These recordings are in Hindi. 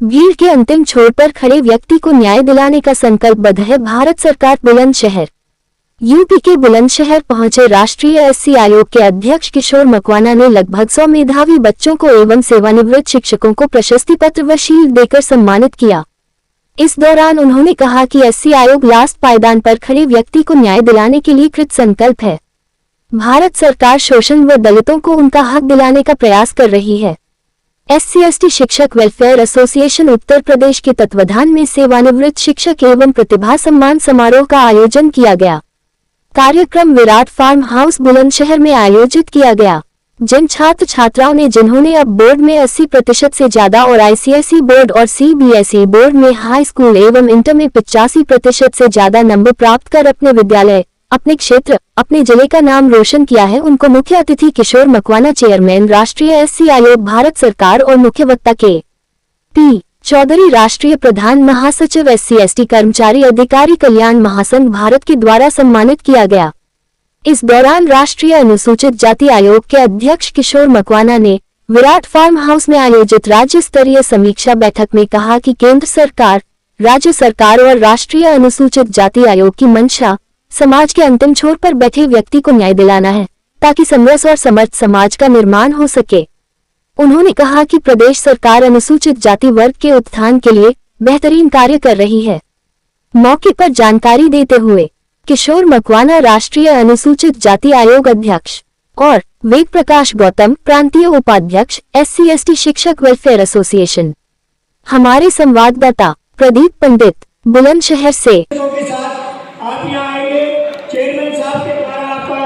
भीड़ के अंतिम छोर पर खड़े व्यक्ति को न्याय दिलाने का संकल्पबद्ध है भारत सरकार। बुलंदशहर। यूपी के बुलंदशहर पहुंचे राष्ट्रीय एससी आयोग के अध्यक्ष किशोर मकवाना ने लगभग 100 मेधावी बच्चों को एवं सेवानिवृत्त शिक्षकों को प्रशस्ति पत्र व शील्ड देकर सम्मानित किया। इस दौरान उन्होंने कहा कि एससी आयोग लास्ट पायदान पर खड़े व्यक्ति को न्याय दिलाने के लिए कृत संकल्प है। भारत सरकार शोषण व दलितों को उनका हक दिलाने का प्रयास कर रही है। SC/ST शिक्षक वेलफेयर एसोसिएशन उत्तर प्रदेश के तत्वाधान में सेवानिवृत्त शिक्षक एवं प्रतिभा सम्मान समारोह का आयोजन किया गया। कार्यक्रम विराट फार्म हाउस बुलंदशहर में आयोजित किया गया। जिन छात्र छात्राओं ने जिन्होंने अब बोर्ड में 80% से ज्यादा और ICSE बोर्ड और CBSE बोर्ड में हाई स्कूल एवं इंटर में 85% से ज्यादा नंबर प्राप्त कर अपने विद्यालय, अपने क्षेत्र, अपने जिले का नाम रोशन किया है, उनको मुख्य अतिथि किशोर मकवाना, चेयरमैन राष्ट्रीय एससी आयोग भारत सरकार और मुख्य वक्ता के.पी. चौधरी, राष्ट्रीय प्रधान महासचिव SC/ST कर्मचारी अधिकारी कल्याण महासंघ भारत के द्वारा सम्मानित किया गया। इस दौरान राष्ट्रीय अनुसूचित जाति आयोग के अध्यक्ष किशोर मकवाना ने विराट फार्म हाउस में आयोजित राज्य स्तरीय समीक्षा बैठक में कहा कि केंद्र सरकार, राज्य सरकार और राष्ट्रीय अनुसूचित जाति आयोग की मंशा समाज के अंतिम छोर पर बैठे व्यक्ति को न्याय दिलाना है, ताकि समरस और समर्थ समाज का निर्माण हो सके। उन्होंने कहा कि प्रदेश सरकार अनुसूचित जाति वर्ग के उत्थान के लिए बेहतरीन कार्य कर रही है। मौके पर जानकारी देते हुए किशोर मकवाना, राष्ट्रीय अनुसूचित जाति आयोग अध्यक्ष, और वेद प्रकाश गौतम, प्रांतीय उपाध्यक्ष, SC/ST शिक्षक वेलफेयर एसोसिएशन। हमारे संवाददाता प्रदीप पंडित, बुलंदशहर से। आप यहाँ आएंगे, चेयरमैन साहब के द्वारा आपका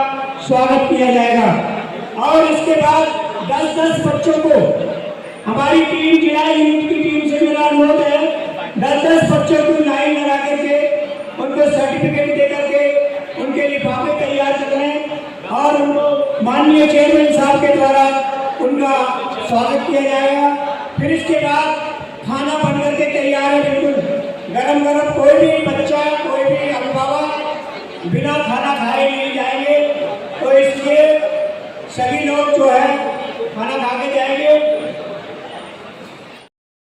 स्वागत किया जाएगा और इसके बाद 10-10 बच्चों को हमारी टीम, जिला यूनिट की टीम से मेरा अनुरोध है, 10-10 बच्चों को लाइन लगा करके उनको सर्टिफिकेट दे करके उनके लिफाफे तैयार कर लें और उनको माननीय चेयरमैन साहब के द्वारा उनका स्वागत किया जाएगा। फिर इसके बाद खाना बन करके तैयार है, बिल्कुल गरम गरम। कोई भी बच्चा, कोई भी अभिभावक बिना खाना खाए नहीं जाएंगे, तो इसलिए सभी लोग जो है खाना खा के जाएंगे।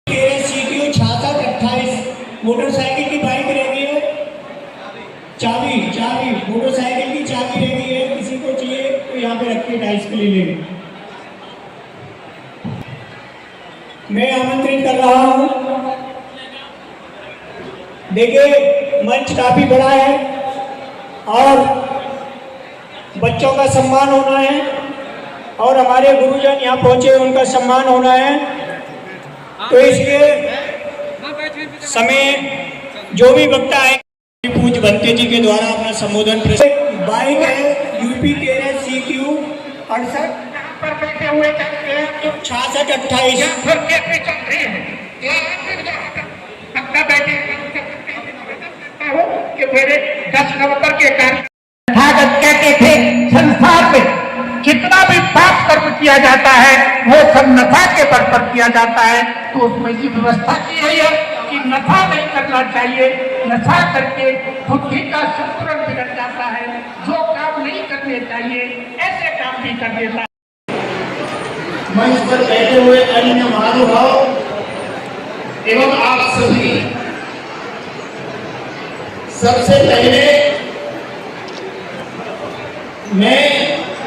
13 66 28 मोटरसाइकिल की बाइक रह गई है, चाबी मोटरसाइकिल की चाबी रह गई है, किसी को चाहिए तो यहाँ पे रख के डाइस के लिए ले। मैं आमंत्रित कर रहा हूँ। देखिए मंच काफी बड़ा है और बच्चों का सम्मान होना है और हमारे गुरुजन यहाँ पहुंचे, उनका सम्मान होना है। तो इसलिए समय जो भी वक्ता है पूज्य बनते जी के द्वारा अपना संबोधन। बाइक है UP 13 CQ 68 पर बैठे हुए 66 28 कि मेरे 10 नवंबर के कार्य कहते थे, संसार में कितना भी पाप कर्म किया जाता है वो सब नफा के बल पर किया जाता है। तो उसमें ये व्यवस्था की गई है कि नफा नहीं करना चाहिए। नशा करके बुद्धि का संतुलन बिगड़ जाता है। जो काम नहीं करने चाहिए ऐसे काम भी कर देता है। मंच पर बैठे हुए अन्य महानुभाव एवं आप सभी, सबसे पहले मैं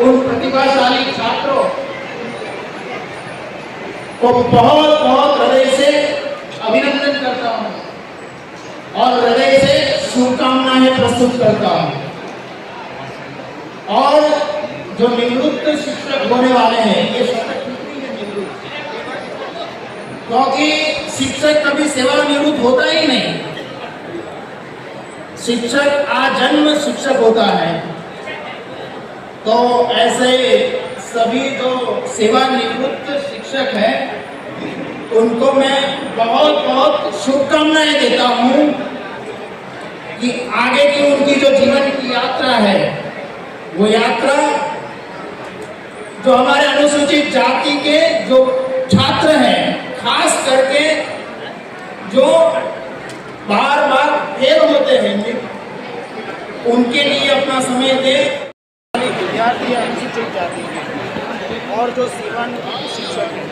उन प्रतिभाशाली छात्रों को बहुत बहुत हृदय से अभिनंदन करता हूं और हृदय से शुभकामनाएं प्रस्तुत करता हूं। और जो निवृत्त शिक्षक होने वाले हैं, ये क्योंकि शिक्षक कभी सेवानिवृत्त होता ही नहीं, शिक्षक आजन्म शिक्षक होता है। तो ऐसे सभी जो सेवानिवृत्त शिक्षक हैं उनको मैं बहुत बहुत शुभकामनाएं देता हूं कि आगे की उनकी जो जीवन की यात्रा है, वो यात्रा जो हमारे अनुसूचित जाति के जो छात्र हैं, खास करके जो बार बार फेल होते हैं, उनके लिए अपना समय दे। विद्यार्थी अनुसूचित जाति के और जो सेवानिवृत्त शिक्षक हैं,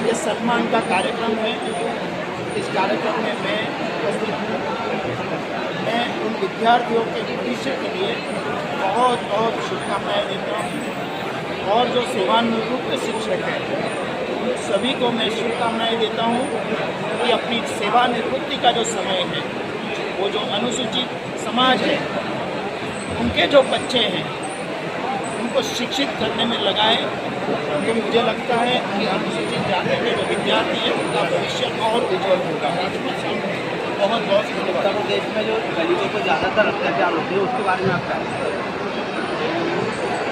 ये सम्मान का कार्यक्रम है। इस कार्यक्रम में मैं उपस्थित हूँ। मैं उन विद्यार्थियों के भविष्य के लिए बहुत बहुत शुभकामनाएँ देता हूँ और जो सेवानिवृत्त शिक्षक हैं उन सभी को मैं शुभकामनाएँ देता हूँ कि अपनी सेवानिवृत्ति का जो समय है वो जो अनुसूचित समाज है उनके जो बच्चे हैं उनको शिक्षित करने में लगाएं। तो मुझे लगता है कि अनुसूचित जाति के जो विद्यार्थी हैं उनका भविष्य और उज्जवल होगा। बहुत बहुत धन्यवाद। उत्तर प्रदेश में जो दलितों को ज़्यादातर अत्याचार होते हैं उसके बारे में आप क्या कहेंगे?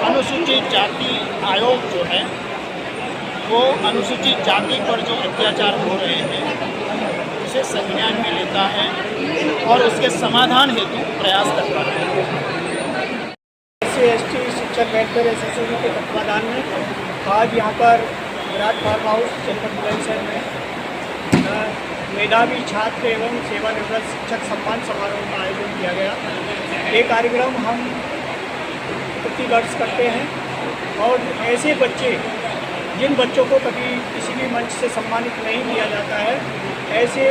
अनुसूचित जाति आयोग जो है वो अनुसूचित जाति पर जो अत्याचार हो रहे हैं उसे संज्ञान में लेता है और उसके समाधान हेतु प्रयास करता है। SC/ST शिक्षक वेलफेयर एसोसिएशन के तत्वाधान में आज यहाँ पर विराट फार्म हाउस जनपद बुलंदशहर में मेधावी छात्र एवं सेवानिवृत्त शिक्षक सम्मान समारोह का आयोजन किया गया। ये कार्यक्रम हम प्रतिवर्ष करते हैं और ऐसे बच्चे जिन बच्चों को कभी किसी भी मंच से सम्मानित नहीं किया जाता है, ऐसे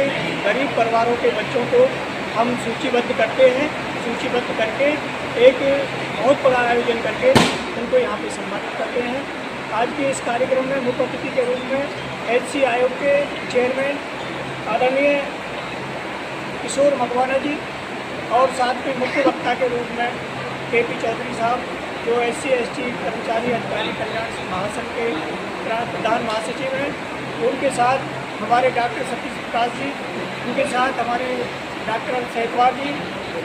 गरीब परिवारों के बच्चों को हम सूचीबद्ध करते हैं। सूचीबद्ध करके एक बहुत बड़ा आयोजन करके उनको यहाँ पे सम्मानित करते हैं। आज के इस कार्यक्रम में मुख्य अतिथि के रूप में SC आयोग के चेयरमैन आदरणीय किशोर मकवाना जी और साथ में मुख्य वक्ता के रूप में KP चौधरी साहब जो SC/ST कर्मचारी अधिकारी कल्याण महासंघ के प्रधान महासचिव हैं, उनके साथ हमारे डॉक्टर सतीश प्रकाश जी, उनके साथ हमारे डॉक्टर सेहतवार जी,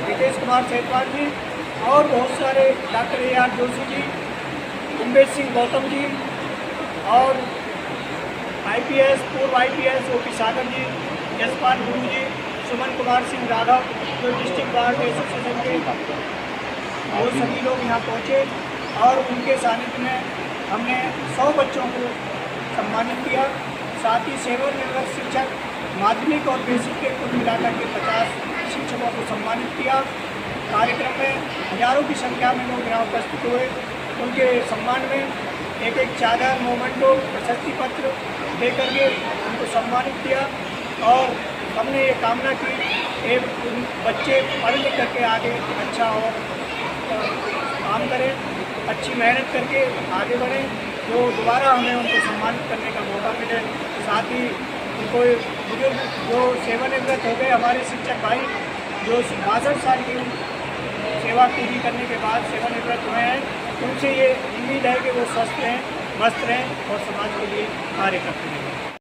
रितेश कुमार सेहतवार जी और बहुत सारे डॉक्टर AR जोशी जी, उमेश सिंह गौतम जी और IPS पूर्व IPS OP सागर जी, यशपाल गुरु जी, सुमन कुमार सिंह राघव जो डिस्ट्रिक्ट बार एसोसिएशन के वो सभी लोग यहाँ पहुँचे और उनके सानिध्य में हमने 100 बच्चों को सम्मानित किया। साथ ही सेवानिवृत्त शिक्षक माध्यमिक और बेसिक के कुल मिलाकर के 50 शिक्षकों को सम्मानित किया। कार्यक्रम में हजारों की संख्या में लोग यहाँ उपस्थित हुए। उनके सम्मान में एक चादर, मोमेंटो, प्रशस्ति पत्र दे करके उनको सम्मानित किया और हमने ये कामना की कि बच्चे पढ़ लिख करके आगे अच्छा और काम करें, अच्छी मेहनत करके आगे बढ़ें, जो दोबारा हमें उनको सम्मानित करने का मौका मिले। साथ ही उनको बुजुर्ग जो सेवानिवृत्त हो गए हमारे शिक्षक भाई जो 62 साल की सेवा पूरी करने के बाद सेवानिवृत्त हुए हैं, उनसे ये उम्मीद है कि वो स्वस्थ रहें, मस्त रहें और समाज के लिए कार्य करते रहें।